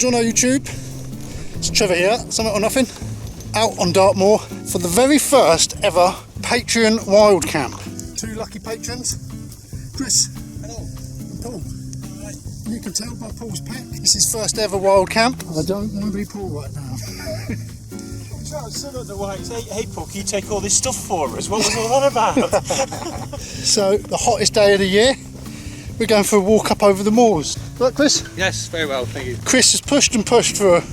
Bonjour YouTube, it's Trevor here, Something or Nothing, out on Dartmoor for the very first ever Patreon wild camp. Two lucky patrons, Chris. Hello. And Paul. Hi. You can tell by Paul's pack, this is first ever wild camp. I don't want to be Paul right now. Hey Paul, can you take all this stuff for us? What was all that about? So, the hottest day of the year, we're going for a walk up over the moors. Right, Chris? Yes, very well, thank you. Chris has pushed and pushed for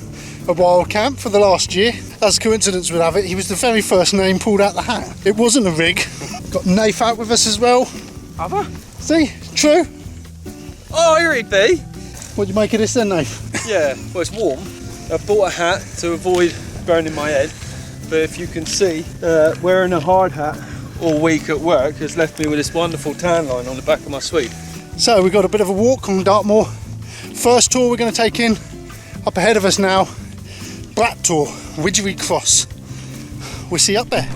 a wild camp for the last year. As coincidence would have it, he was the very first name pulled out the hat. It wasn't a rig. Got Nath out with us as well. Have I? See? True? Oh, here it'd be. What do you make of this then, Nath? Yeah, well it's warm. I've bought a hat to avoid burning my head. But if you can see, wearing a hard hat all week at work has left me with this wonderful tan line on the back of my suede. So we've got a bit of a walk on Dartmoor. First tour we're going to take in, up ahead of us now, Brat Tour, Widgery Cross. We'll see you up there.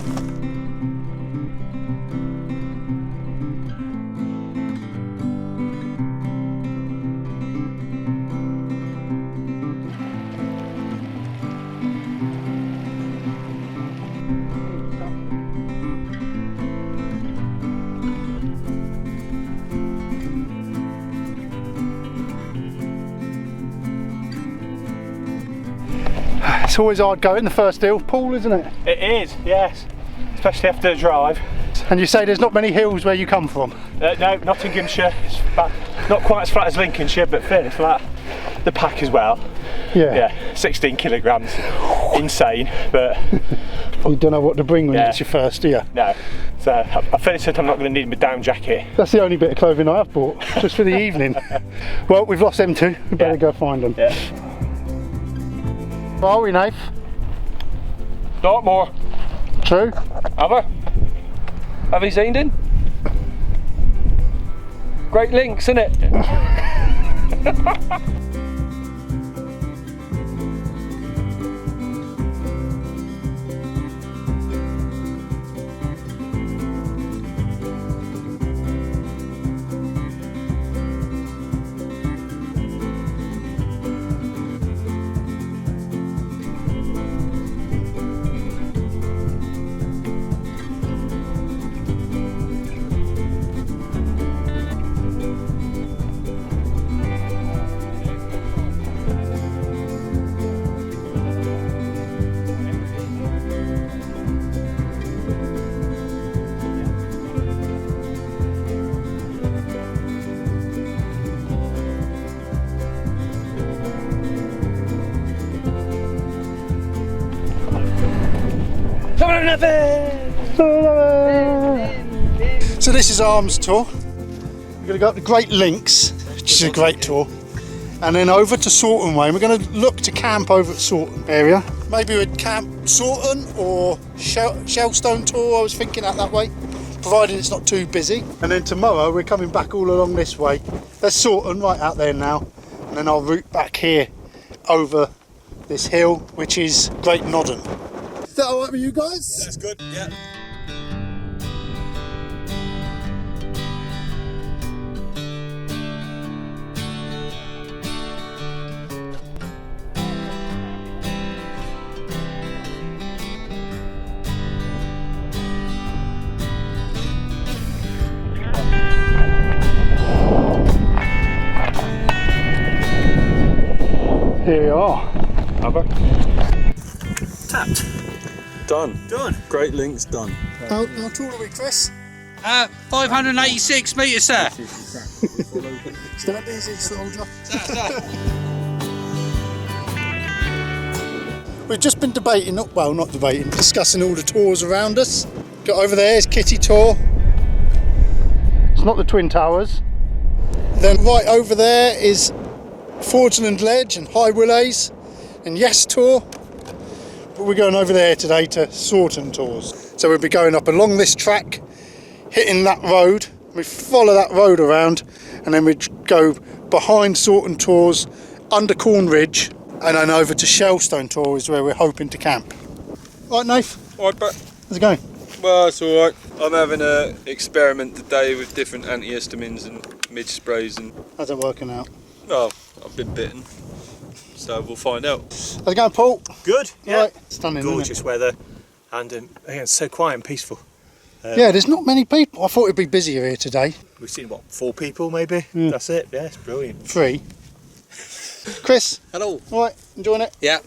It's always hard going the first hill, Paul, isn't it? It is, yes, especially after the drive. And you say there's not many hills where you come from? No, Nottinghamshire, it's not quite as flat as Lincolnshire, but fairly flat. The pack as well. Yeah, 16 kilograms, insane, but... You don't know what to bring when it's your first, do you? No, so I finished it, I'm not going to need my down jacket. That's the only bit of clothing I have bought, just for the evening. Well, we've lost them two, we better go find them. Yeah. Where are we, Nath? Dartmoor. True. Have you seen it? Great links, isn't it? So this is Arms Tour. We're going to go up the Great Links, which is a great tour, and then over to Sawton Way. We're going to look to camp over at Sawton area. Maybe we'd camp Sawton or Shellstone Tour, I was thinking out that way, providing it's not too busy. And then tomorrow we're coming back all along this way. There's Sawton right out there now, and then I'll route back here over this hill, which is Great Nodden. Is that alright with you guys? That's good, yeah. Here we are. Tapped. Done. Done. Great links done. How tall are we, Chris? 586 metres, sir. Stand easy, soldier. We've just been debating, not debating, discussing all the tours around us. Got over there is Kitty Tour. It's not the Twin Towers. Then right over there is Forgeland Ledge and High Willows and Yes Tour. But we're going over there today to Sawton Tours. So we'll be going up along this track, hitting that road. We follow that road around and then we go behind Sawton Tours, under Corn Ridge, and then over to Shellstone Tour is where we're hoping to camp. Right, Nath? Alright, but How's it going? well, it's alright. I'm having an experiment today with different antihistamines and midge sprays, and How's it working out? well, I've been bitten. so we'll find out. How's it going, Paul? Good, yeah. Right. Stunning, Gorgeous weather, and again, it's so quiet and peaceful. Yeah, there's not many people. I thought it'd be busier here today. We've seen, what, 4 people maybe? That's it, yeah, it's brilliant. 3. Chris? Hello. Right, enjoying it? Yeah,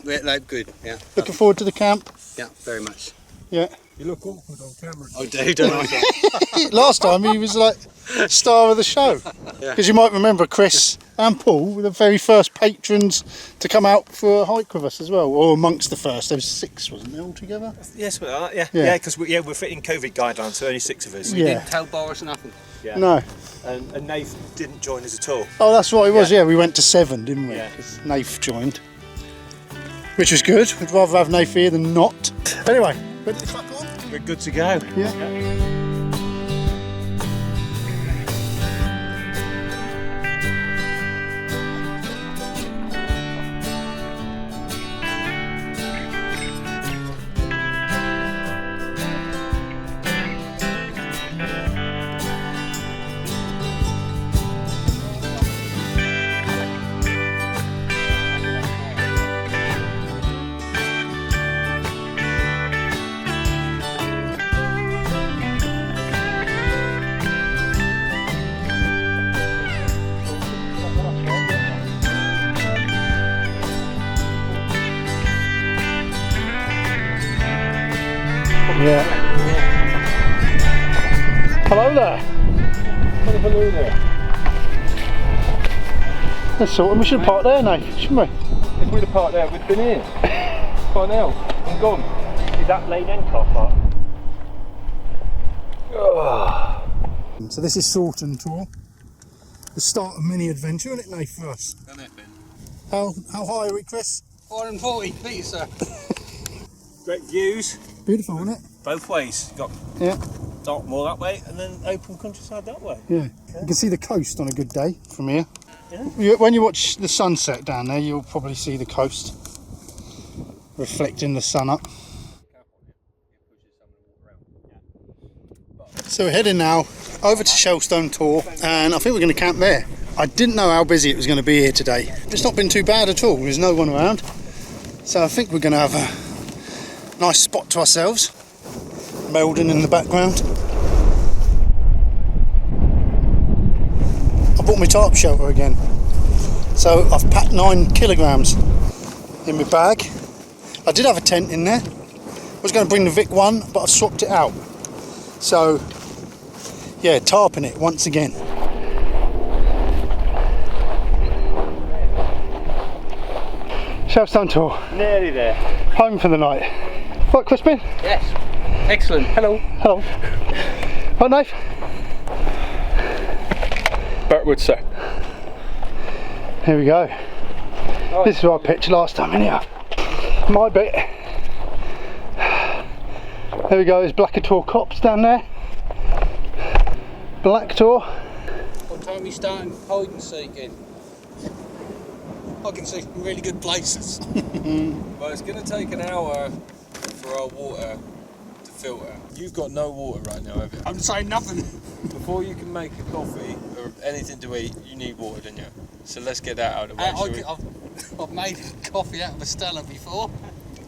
good. Yeah. Looking forward to the camp? Yeah, very much. Yeah. You look awkward on camera. I do, don't I? Last time he was like star of the show. Because you might remember Chris and Paul were the very first patrons to come out for a hike with us as well, or amongst the first. There was 6, wasn't there, altogether? Yes, yeah, because we're fitting COVID guidelines, so only 6 of us. Yeah. Didn't tell Boris nothing. Yeah. No. And Nath didn't join us at all. Oh, that's right, it was, yeah. We went to 7, didn't we? Yeah. Because Nath joined. Which was good. We'd rather have Nath here than not. Anyway, ready to crack on? We're good to go. Yeah. Yeah. Hello there. Hello there. That's sort of, we should park there, Nath, shouldn't we? If we'd have parked there, we'd have been here. By now, I'm gone. Is that lane end car park? So this is Thornton Tour. The start of mini adventure, isn't it, Nath, for us? How high are we, Chris? 440 feet, sir. Great views. Beautiful, isn't it? Both ways. You've got Yeah. Dartmoor that way and then open countryside that way. Yeah. You can see the coast on a good day from here. Yeah. When you watch the sunset down there, you'll probably see the coast reflecting the sun up. So we're heading now over to Shellstone Tor, and I think we're going to camp there. I didn't know how busy it was going to be here today. It's not been too bad at all. There's no one around. So I think we're going to have a nice spot to ourselves. Meldon in the background. I bought my tarp shelter again. So I've packed 9 kilograms in my bag. I did have a tent in there. I was going to bring the Vic one, but I've swapped it out. So yeah, tarping it once again. Shellstone Tor. Nearly there. Home for the night. Right, Crispin? Yes. Excellent. Hello. Hello. Right, Nath? Bertwood, sir. Here we go. This is what I pitched last time, anyhow. My bit. There we go, there's Blackator Copse down there. Blacktor. What time are you starting hide and seeking? I can see some really good places. Well, it's going to take an hour for our water to filter. You've got no water right now, have you? I'm saying nothing. Before you can make a coffee or anything to eat, you need water, don't you? So let's get that out of the way. I've made coffee out of a Stella before.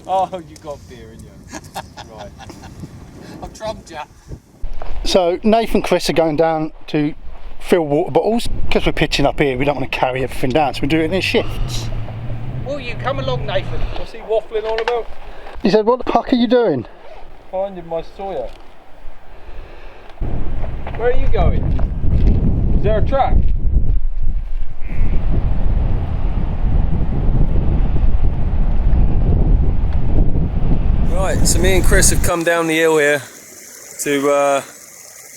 Oh, you got beer in you. Right. I've trumped you. So Nath and Chris are going down to fill water bottles. Because we're pitching up here, we don't want to carry everything down, so we're doing it in shifts. Will you come along, Nathan? What's he waffling on about? He said, what the fuck are you doing? Finding my Sawyer. Where are you going? Is there a track? Right, so me and Chris have come down the hill here to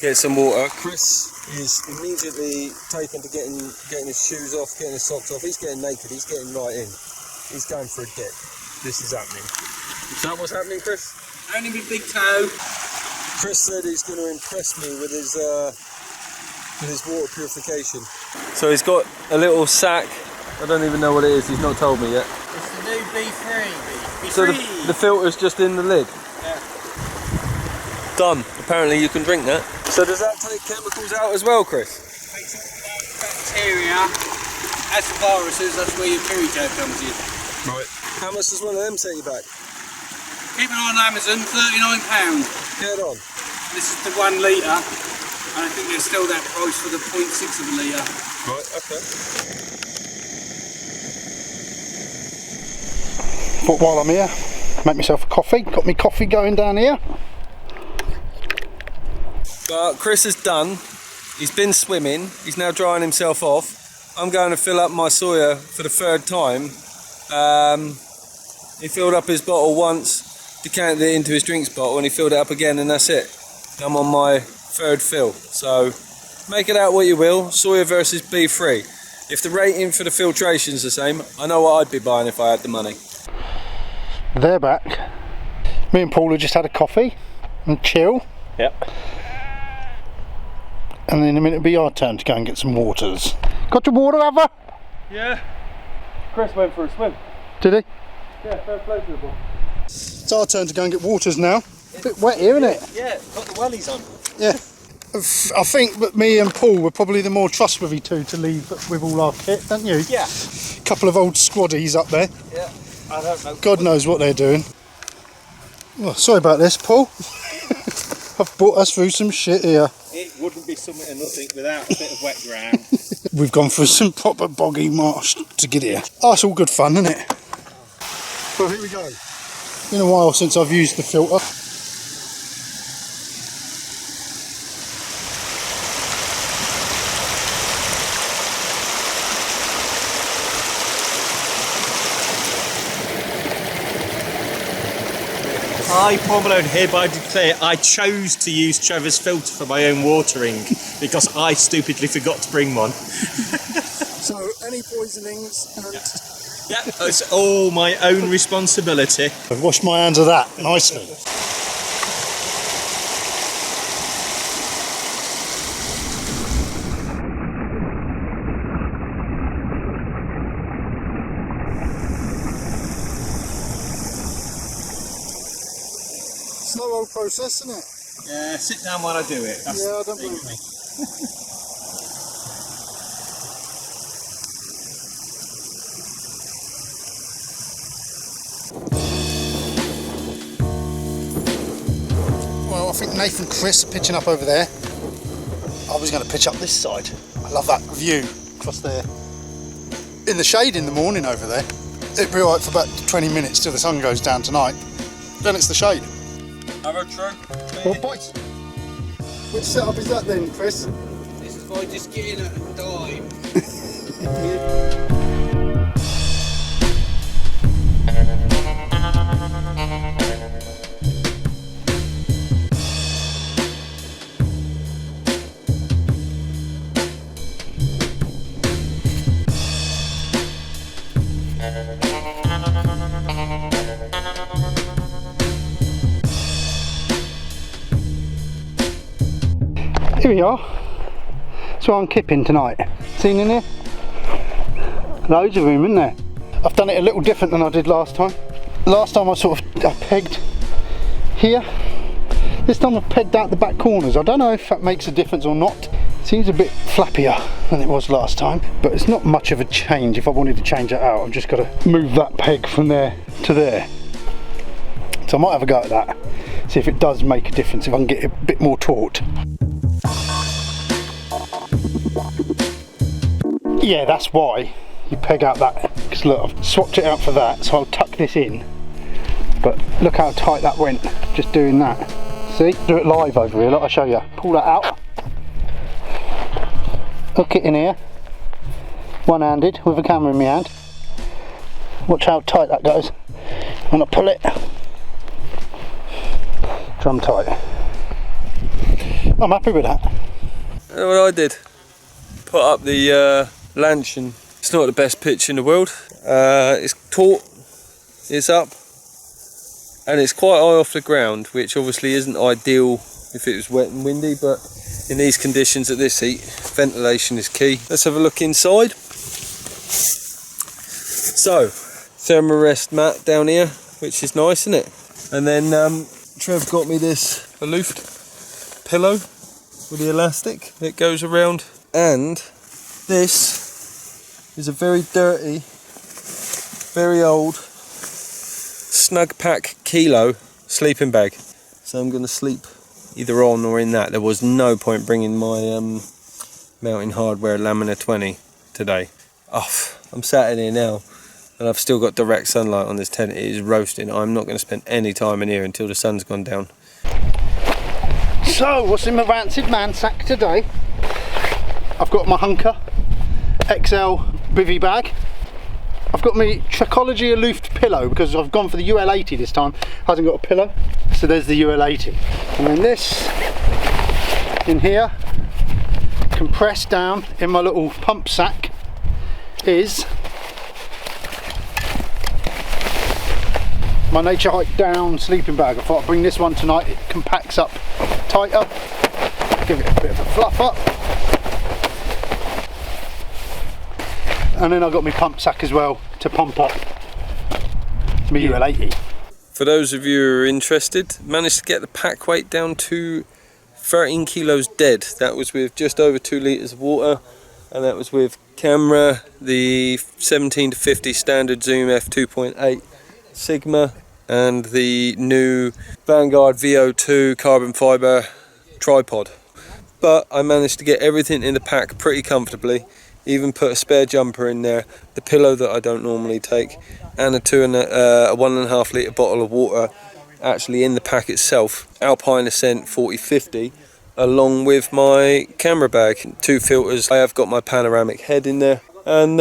get some water. Chris is immediately taken to getting his shoes off, getting his socks off. He's getting naked, he's getting right in. He's going for a dip. This is happening. Is that what's happening, Chris? Only with big toe. Chris said he's going to impress me with his water purification. So he's got a little sack. I don't even know what it is, he's not told me yet. It's the new B3. So the filter's just in the lid? Yeah. Done. Apparently you can drink that. So does that take chemicals out as well, Chris? Takes all the bacteria. As the viruses, that's where your purity comes in. Right. How much does one of them set you back? Keep it on Amazon, £39. Get on. This is the 1 litre, and I think there's still that price for the 0.6 of a litre. Right, okay. But while I'm here, make myself a coffee. Got me coffee going down here. But Chris is done. He's been swimming. He's now drying himself off. I'm going to fill up my Sawyer for the 3rd time. He filled up his bottle once, decanted it into his drinks bottle, and he filled it up again, and that's it. I'm on my 3rd fill. So make it out what you will. Sawyer versus B3. If the rating for the filtration's the same, I know what I'd be buying if I had the money. They're back. Me and Paul have just had a coffee and chill. Yep. And then in a minute it'll be our turn to go and get some waters. Got your water, have I? Yeah. Chris went for a swim. Did he? Yeah, fair play to the ball. It's our turn to go and get waters now. A bit wet here, isn't it? Yeah, got the wellies on. Yeah. I think that me and Paul were probably the more trustworthy two to leave with all our kit, don't you? Yeah. Couple of old squaddies up there. Yeah. I don't know. God knows what they're doing. Well, sorry about this, Paul. I've brought us through some shit here. It wouldn't be something to nothing without a bit of wet ground. We've gone through some proper boggy marsh to get here. Oh, it's all good fun, isn't it? Well, here we go. Been a while since I've used the filter. I, Paul Malone, hereby declare I chose to use Trevor's filter for my own watering because I stupidly forgot to bring one. So, any poisonings and... Yeah, it's all my own responsibility. I've washed my hands of that nicely. Slow old process, isn't it? Yeah, sit down while I do it. That's Yeah, I don't blame me. Well, I think Nath and Chris are pitching up over there. I was going to pitch up this side. I love that view across there. In the shade in the morning over there. It'll be alright for about 20 minutes till the sun goes down tonight. Then it's the shade. Have a try. Well, boys, which setup is that then, Chris? This is by just getting a dive. Here we are. So I'm kipping tonight. Seen in here? Loads of room, isn't there? I've done it a little different than I did last time. Last time I pegged here. This time I've pegged out the back corners. I don't know if that makes a difference or not. It seems a bit flappier than it was last time, but it's not much of a change. If I wanted to change it out, I've just got to move that peg from there to there. So I might have a go at that. See if it does make a difference, if I can get it a bit more taut. Yeah, that's why you peg out that, because look, I've swapped it out for that, so I'll tuck this in, but look how tight that went just doing that. See, do it live over here, look, I'll show you. Pull that out, hook it in here, one-handed with a camera in my hand. Watch how tight that goes. When I pull it, drum tight. I'm happy with that. You know what I did? Put up the lantern. It's not the best pitch in the world. It's taut, it's up, and it's quite high off the ground, which obviously isn't ideal if it was wet and windy, but in these conditions at this heat, ventilation is key. Let's have a look inside. So, thermarest mat down here, which is nice, isn't it? And then Trev got me this Aloofed pillow with the elastic that goes around, and this is a very dirty very old Snug Pack Kilo sleeping bag. So I'm going to sleep either on or in that. There was no point bringing my Mountain Hardware Lamina 20 today. I'm sat in here now and I've still got direct sunlight on this tent. It is roasting. I'm not going to spend any time in here until the sun's gone down. So, what's in my rancid man sack today? I've got my Hunker XL bivvy bag. I've got my Trekology Aloofed pillow because I've gone for the UL80 this time. Hasn't got a pillow, so there's the UL80. And then this in here, compressed down in my little pump sack, is my Nature Hike Down sleeping bag. I thought I'd bring this one tonight. It compacts up tighter, give it a bit of a fluff up. And then I've got my pump sack as well to pump up my UL80. For those of you who are interested, managed to get the pack weight down to 13 kilos dead. That was with just over 2 litres of water, and that was with camera, the 17 to 50 standard zoom f2.8 Sigma, and the new Vanguard VO2 carbon fibre tripod. But I managed to get everything in the pack pretty comfortably. Even put a spare jumper in there, the pillow that I don't normally take, and a 1.5 litre bottle of water actually in the pack itself. Alpine Ascent 4050, along with my camera bag. 2 filters. I have got my panoramic head in there, and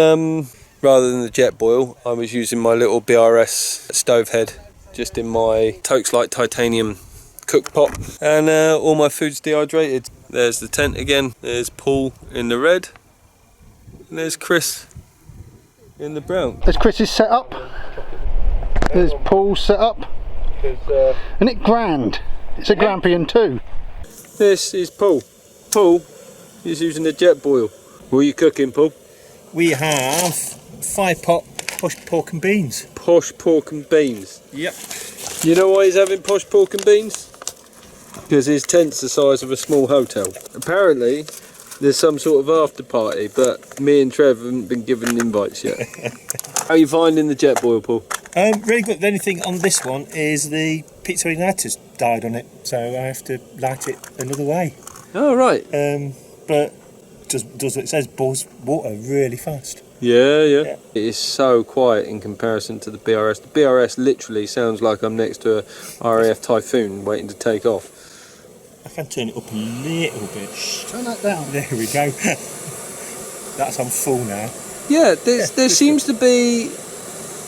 rather than the jet boil, I was using my little BRS stove head just in my Tokes Light titanium cook pot, and all my food's dehydrated. There's the tent again. There's Paul in the red. And there's Chris in the brown. There's Chris's setup. There's Paul's setup. Isn't it grand? It's a Grampian too. This is Paul. Paul is using the jet boil. What are you cooking, Paul? We have 5-pot posh pork and beans. Posh pork and beans. Yep. You know why he's having posh pork and beans? Because his tent's the size of a small hotel. Apparently there's some sort of after party, but me and Trev haven't been given invites yet. How are you finding the jet boil, Paul? Really good. The only thing on this one is the pizza has died on it, so I have to light it another way. Oh, right. But does what it says, boils water really fast. Yeah. It is so quiet in comparison to the BRS. The BRS literally sounds like I'm next to a RAF Typhoon waiting to take off. I can turn it up a little bit. Turn that down. There we go. That's on full now. Yeah, there seems to be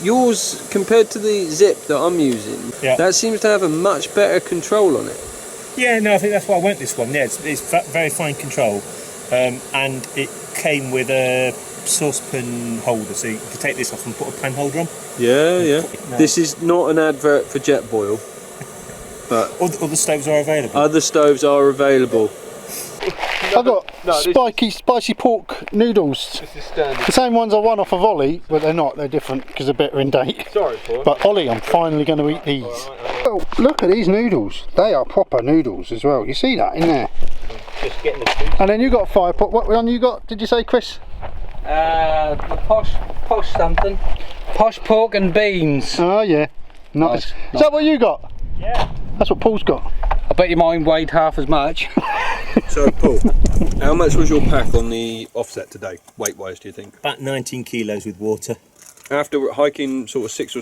yours compared to the Zip that I'm using. Yeah. That seems to have a much better control on it. Yeah, no, I think that's why I went this one. Yeah, it's very fine control, and it came with a saucepan holder, so you can take this off and put a pan holder on. Yeah. This is not an advert for jet boil. But other stoves are available. Other stoves are available. I've got spicy pork noodles. This is standard. The same ones I won off of Ollie, but they're not. They're different because they're better in date. Sorry, Paul. But Ollie, I'm finally going to eat these. Oh, look at these noodles. They are proper noodles as well. You see that in there? Just getting the food. And then you got 5 pot. What one you got? Did you say, Chris? Posh something. Posh pork and beans. Oh yeah. Nice. Is that what you got? Yeah. That's what Paul's got. I bet your mine weighed half as much. So, Paul, how much was your pack on the offset today, weight-wise, do you think? About 19 kilos with water. After hiking sort of six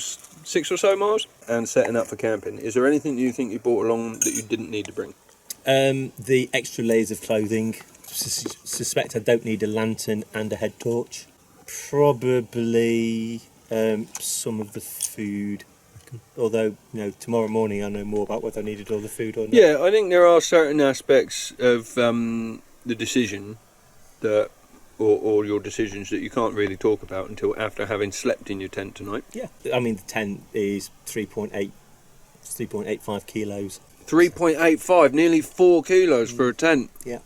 or so miles and setting up for camping, is there anything you think you brought along that you didn't need to bring? The extra layers of clothing. Suspect I don't need a lantern and a head torch. Probably some of the food. Although, tomorrow morning I know more about whether I needed all the food or not. Yeah, I think there are certain aspects of the decision that, or your decisions that you can't really talk about until after having slept in your tent tonight. Yeah, I mean the tent is 3.85 kilos. 3.85, nearly 4 kilos for a tent. Yeah.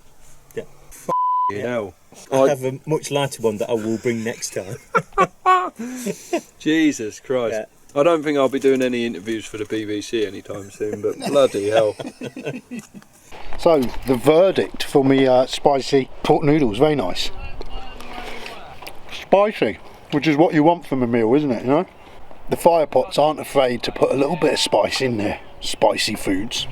Hell. I have a much lighter one that I will bring next time. Jesus Christ. Yeah. I don't think I'll be doing any interviews for the BBC anytime soon, but bloody hell. So, the verdict for me spicy pork noodles, very nice. Spicy, which is what you want from a meal, isn't it, The fire pots aren't afraid to put a little bit of spice in there, spicy foods.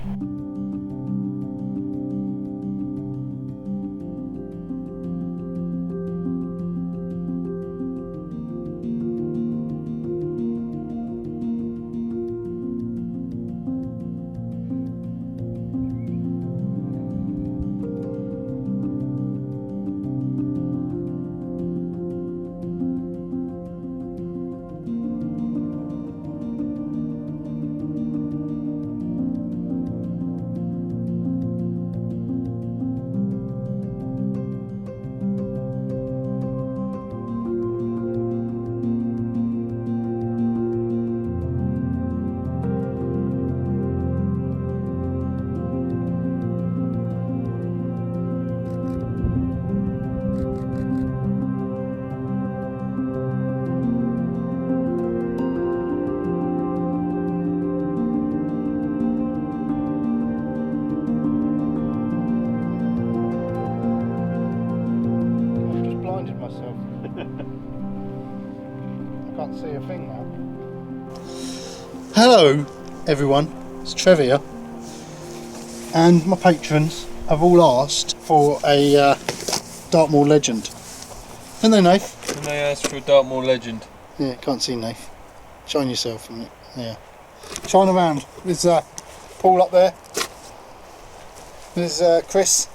See a thing now. Hello everyone, it's Trev here, and my patrons have all asked for a Dartmoor legend. Haven't they, Nath? And they asked for a Dartmoor legend. Yeah, can't see Nath. Shine yourself in it. Yeah. Shine around. There's Paul up there. There's Chris.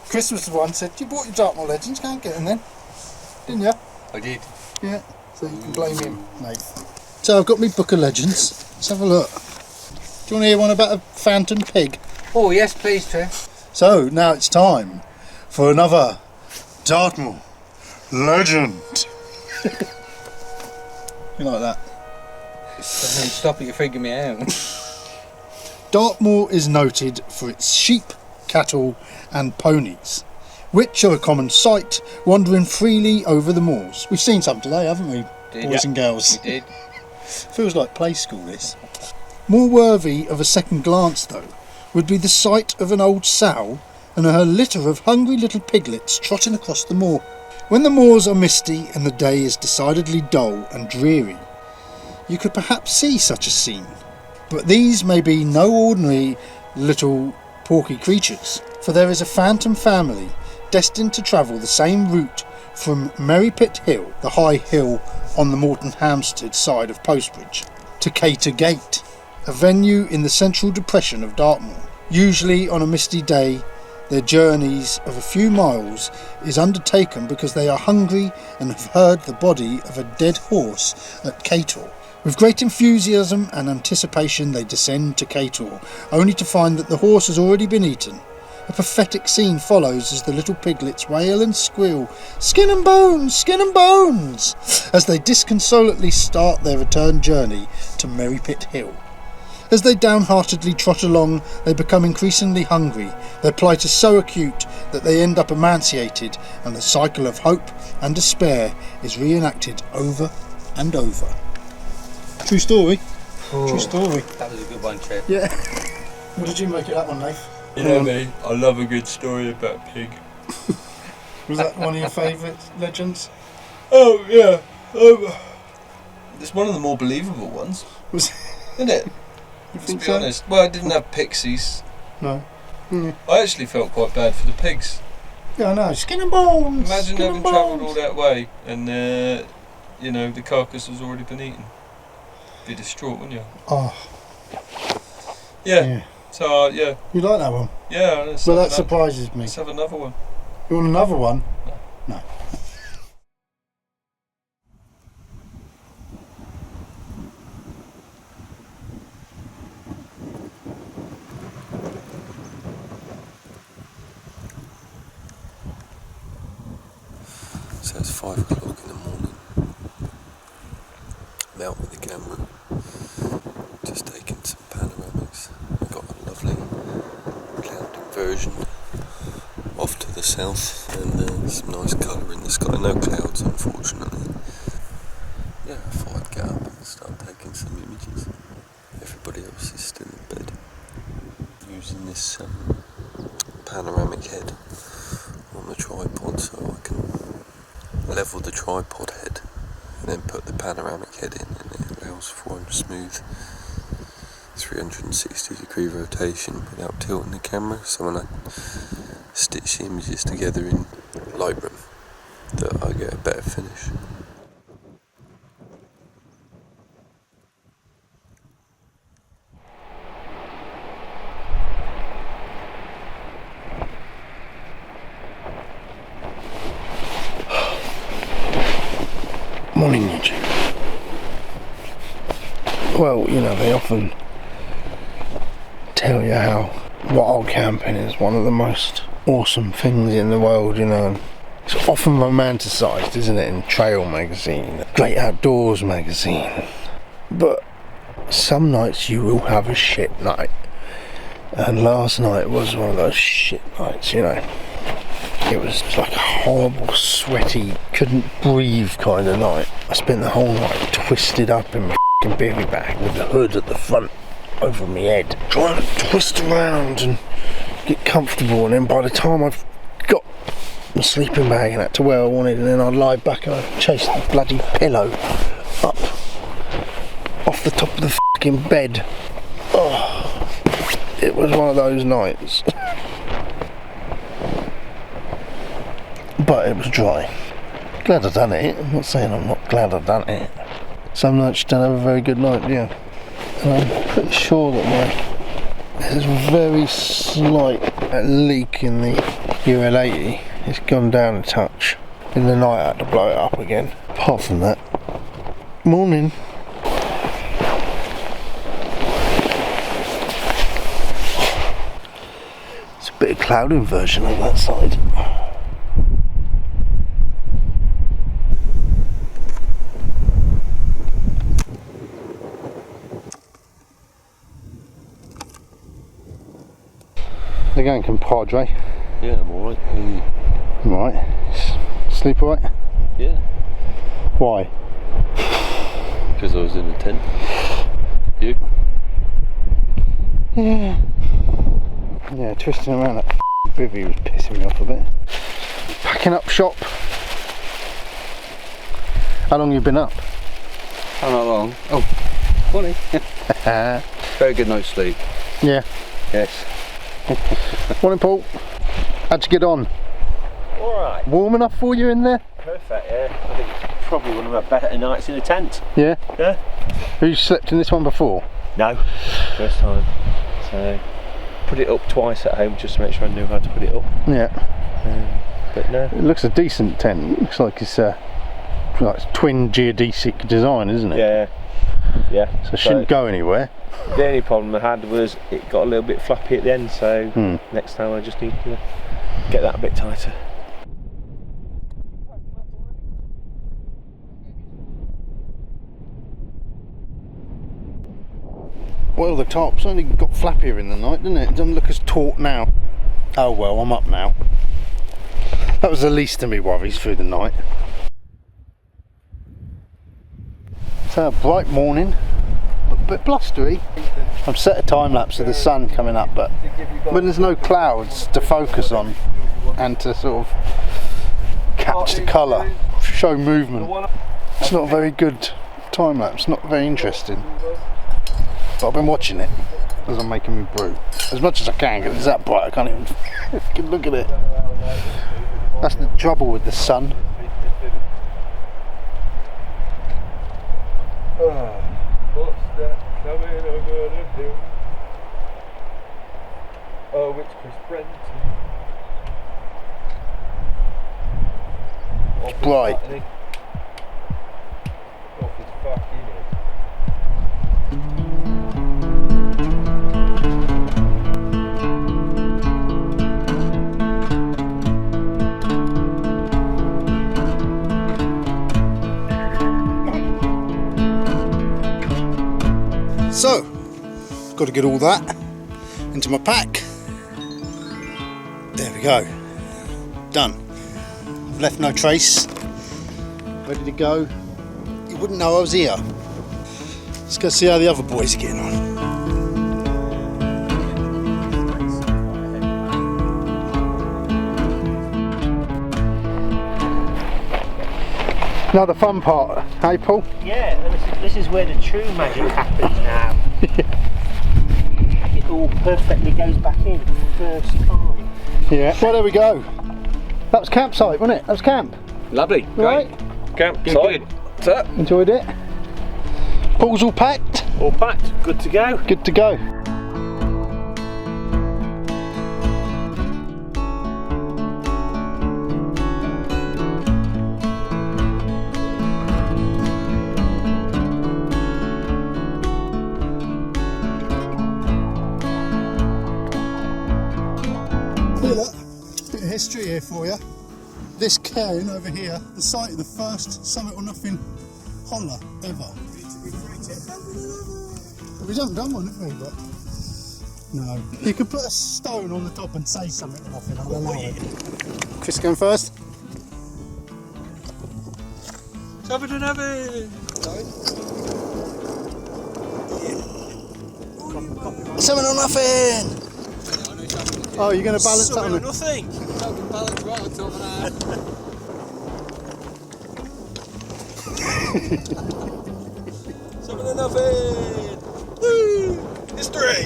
Chris was the one who said, you bought your Dartmoor legends, can't get them then. Didn't you? I did. Yeah. So you can blame him, Nath. So I've got my book of legends. Let's have a look. Do you want to hear one about a phantom pig? Oh yes, please, Trev. So now it's time for another Dartmoor legend. You like that? Doesn't stop you figuring me out. Dartmoor is noted for its sheep, cattle and ponies, which are a common sight wandering freely over the moors. We've seen some today, haven't we, boys and girls? We did. Feels like play school, this. More worthy of a second glance, though, would be the sight of an old sow and her litter of hungry little piglets trotting across the moor. When the moors are misty and the day is decidedly dull and dreary, you could perhaps see such a scene. But these may be no ordinary little porky creatures, for there is a phantom family destined to travel the same route from Merrypit Hill, the high hill on the Morton Hampstead side of Postbridge, to Cater Gate, a venue in the central depression of Dartmoor. Usually on a misty day, their journeys of a few miles is undertaken because they are hungry and have heard the body of a dead horse at Cater. With great enthusiasm and anticipation they descend to Cater, only to find that the horse has already been eaten. A pathetic scene follows as the little piglets wail and squeal, "Skin and bones! Skin and bones!" as they disconsolately start their return journey to Merrypit Hill. As they downheartedly trot along, they become increasingly hungry. Their plight is so acute that they end up emaciated, and the cycle of hope and despair is reenacted over and over. True story. Oh, True story. that was a good one, Trev. Yeah. What did you make of that one, Nath? You know me, I love a good story about a pig. Was that one of your favourite legends? Oh, yeah. It's one of the more believable ones, isn't it? To be honest. Well, it didn't have pixies. No. Mm. I actually felt quite bad for the pigs. Yeah, I know. Skin and bones! Imagine Skin having and travelled bones. all that way and, you know, the carcass has already been eaten. Be distraught, wouldn't you? Oh. Yeah. So, yeah. You like that one? Yeah. Well, that surprises me. Let's have another one. You want another one? No. So it's 5 o'clock in the morning. I'm out with the camera, just taking some panoramics. We've got a lovely cloud inversion off to the south and some nice colour in the sky. No clouds, unfortunately. Yeah, I thought I'd get up and start taking some images. Everybody else is still in bed, using this panoramic head on the tripod so I can level the tripod head and then put the panoramic head in and it rails forward smooth 360-degree rotation without tilting the camera. So when I stitch the images together in Lightroom, that I get a better finish. Morning, YouTube. Well, you know, they often tell you how wild camping is one of the most awesome things in the world, you know. It's often romanticised, isn't it, in Trail magazine, Great Outdoors magazine. But some nights you will have a shit night. And last night was one of those shit nights, you know. It was like a horrible, sweaty, couldn't breathe kind of night. I spent the whole night twisted up in my f***ing bivvy bag with the hood at the front over my head, trying to twist around and get comfortable. And then by the time I've got my sleeping bag and that to where I wanted, and then I'd lie back and I'd chase the bloody pillow up off the top of the f***ing bed. Oh, it was one of those nights. But it was dry. Glad I've done it. I'm not saying I'm not glad I've done it. Some nights you don't have a very good night, do you? And I'm pretty sure that there's a very slight leak in the UL80. It's gone down a touch. In the night I had to blow it up again. Apart from that, morning. It's a bit of cloud inversion on that side. They're going compadre. Yeah, I'm alright. Right. Sleep alright? Yeah. Why? Because I was in a tent. You? Yeah. Yeah, twisting around that bivvy was pissing me off a bit. Packing up shop. How long have you been up? Oh, not long. Oh, morning. Very good night's sleep. Yeah. Yes. Morning, Paul. How'd you get on? Alright. Warm enough for you in there? Perfect, yeah. I think it's probably one of my better nights in a tent. Yeah? Yeah. Have you slept in this one before? No. First time. So, put it up twice at home just to make sure I knew how to put it up. Yeah. But no. It looks a decent tent. It looks like it's like twin geodesic design, isn't it? Yeah. Yeah. So it shouldn't go anywhere. The only problem I had was it got a little bit floppy at the end, so next time I just need to get that a bit tighter. Well, the tarp's only got flappier in the night, didn't it? It doesn't look as taut now. Oh well, I'm up now. That was the least of me worries through the night. So a bright morning, a bit blustery. I've set a time lapse of the sun coming up, but when there's no clouds to focus on and to sort of catch the colour, show movement, it's not a very good time lapse, not very interesting. But I've been watching it as I'm making my brew as much as I can because it's that bright I can't even look at it. That's the trouble with the sun. What's that coming over the hill? Oh, it's Chris Brenton. It's bright. Off his fucking head. So, got to get all that into my pack. There we go. Done. I've left no trace. Ready to go. You wouldn't know I was here. Let's go see how the other boys are getting on. Now the fun part Hey, Paul? Yeah, and this is where the true magic happens now. It all perfectly goes back in first time. Yeah. Well, there we go. That was campsite, wasn't it? That was camp. Lovely. Right. Great. Campsite. What's up? Enjoyed it. Paul's all packed. All packed, good to go. Good to go. Look, bit of history here for you. This cairn over here, the site of the first Summit or Nothing holler ever. We haven't done one, have we? But no. You could put a stone on the top and say Summit or Nothing. I'll allow it. Chris going first. Summit or Nothing! Summit or Nothing! Oh, you're going to balance that on it? Nothing! Balance right on top of that. Summit or Nothing! Woo! History!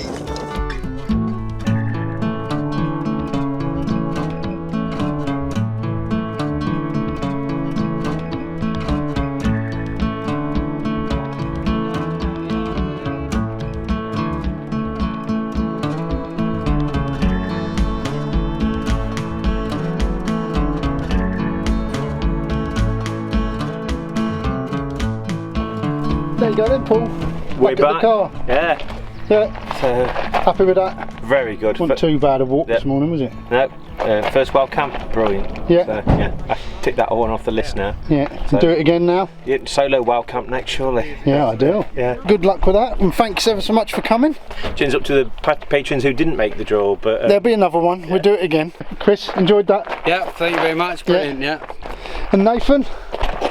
There you go then, Paul. Way back. At the car. Yeah. Yeah. So, happy with that? very good. Wasn't too bad a walk this morning, was it? No. First wild camp, brilliant. Yeah. So, yeah. I tick that one off the list now. Yeah. So, do it again now? Yeah, solo wild camp next, surely. Yeah, ideal. Yeah. Good luck with that, and thanks ever so much for coming. Chins up to the patrons who didn't make the draw, but There'll be another one. Yeah. We'll do it again. Chris, enjoyed that? Yeah, thank you very much. Brilliant, yeah. And Nathan,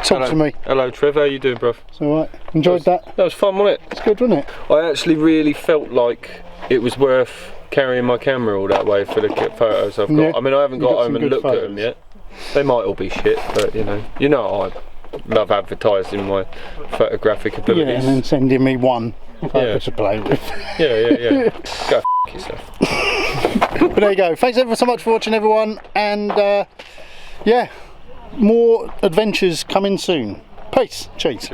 talk to me. Hello, Trev. How you doing, bruv? It's all right. Enjoyed that. That was fun, wasn't it? It's good, wasn't it? I actually really felt like it was worth carrying my camera all that way for the photos I've got. Yeah. I mean, I haven't You've got got home some and good looked at them yet. They might all be shit, but you know I love advertising my photographic Yeah, abilities. and then sending me one photo to play with. Yeah. Go f yourself. But there you go. Thanks ever so much for watching, everyone, and yeah, more adventures coming soon. Peace. Cheers.